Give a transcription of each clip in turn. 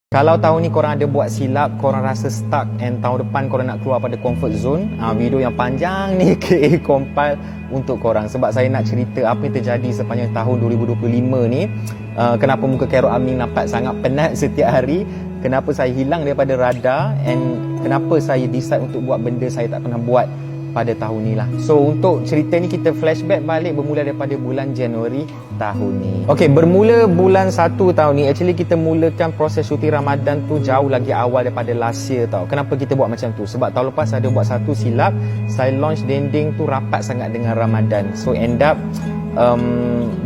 Kalau tahun ni korang ada buat silap, korang rasa stuck and tahun depan korang nak keluar pada comfort zone, video yang panjang ni KA compile untuk korang. Sebab saya nak cerita apa yang terjadi sepanjang tahun 2025 ni. Kenapa muka Carol Amin nampak sangat penat setiap hari, kenapa saya hilang daripada radar, and kenapa saya decide untuk buat benda saya tak pernah buat pada tahun ni lah. So untuk cerita ni kita flashback balik bermula daripada bulan Januari tahun ni. Okay, bermula bulan 1 tahun ni, actually kita mulakan proses syuting Ramadan tu jauh lagi awal daripada last year tau. Kenapa kita buat macam tu? Sebab tahun lepas ada buat satu silap, saya launch dendeng tu rapat sangat dengan Ramadan. So end up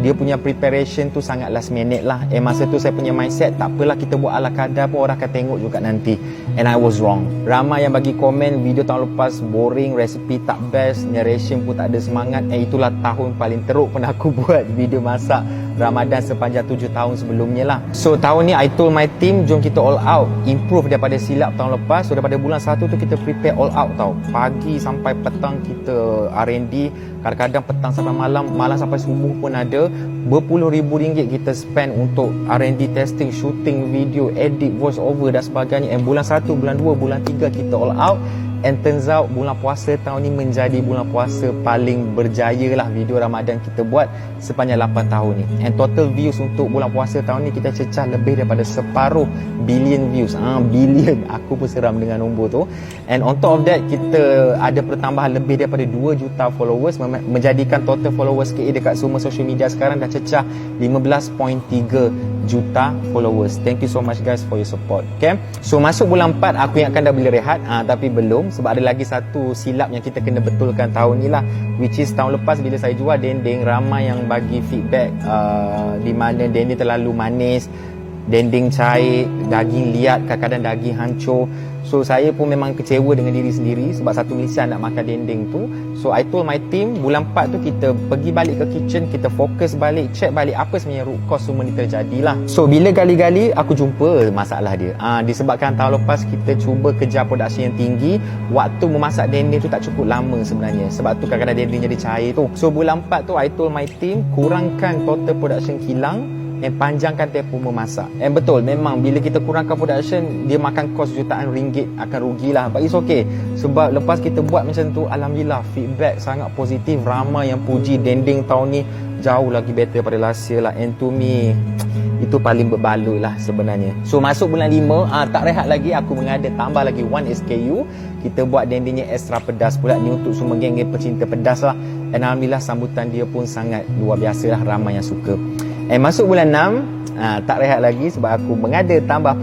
dia punya preparation tu sangat last minute lah. Masa tu saya punya mindset, tak apalah kita buat ala kadar pun orang akan tengok juga nanti. And I was wrong. Ramai yang bagi komen video tahun lepas boring, resipi tak best, narration pun tak ada semangat. Itulah tahun paling teruk pernah aku buat video masak Ramadan sepanjang 7 tahun sebelumnya lah. So tahun ni I told my team, jom kita all out, improve daripada silap tahun lepas. So daripada bulan 1 tu kita prepare all out tau. Pagi sampai petang kita R&D, kadang-kadang petang sampai malam, malam sampai subuh pun ada. Berpuluh ribu ringgit kita spend untuk R&D testing, shooting video, edit, voice over dan sebagainya. And bulan 1, bulan 2, bulan 3 kita all out. And turns out bulan puasa tahun ni menjadi bulan puasa paling berjaya lah video Ramadan kita buat sepanjang 8 tahun ni. And total views untuk bulan puasa tahun ni kita cecah lebih daripada separuh billion views. Billion, aku pun seram dengan nombor tu. And on top of that, kita ada pertambahan lebih daripada 2 juta followers, menjadikan total followers KA dekat semua social media sekarang dah cecah 15.3 juta followers. Thank you so much guys for your support. Okay, so masuk bulan 4 aku ingatkan dah boleh rehat, tapi belum. Sebab ada lagi satu silap yang kita kena betulkan tahun ni lah, which is tahun lepas bila saya jual dendeng, ramai yang bagi feedback di mana dendeng terlalu manis, dendeng cair, daging liat, kadang-kadang daging hancur. So saya pun memang kecewa dengan diri sendiri sebab satu Malaysia nak makan dendeng tu. So I told my team, bulan 4 tu kita pergi balik ke kitchen, kita fokus balik, check balik apa sebenarnya root cause semua ni terjadi lah. So bila gali-gali aku jumpa masalah dia. Disebabkan tahun lepas kita cuba kejar production yang tinggi, waktu memasak dendeng tu tak cukup lama sebenarnya. Sebab tu kadang-kadang dendeng jadi cair tu. So bulan 4 tu I told my team, kurangkan total production kilang dan panjangkan tempoh memasak. And betul, memang bila kita kurangkan production, dia makan kos jutaan ringgit, akan rugilah. But it's okay. Sebab lepas kita buat macam tu, alhamdulillah feedback sangat positif. Ramai yang puji dendeng tahun ni jauh lagi better daripada last year lah. And to me, itu paling berbaloi lah sebenarnya. So masuk bulan 5, tak rehat lagi, aku mengada tambah lagi 1 SKU. Kita buat dendengnya extra pedas pula ni untuk semua geng-geng pecinta pedas lah. And alhamdulillah sambutan dia pun sangat luar biasa lah, ramai yang suka. Masuk bulan 6, tak rehat lagi sebab aku mengada tambah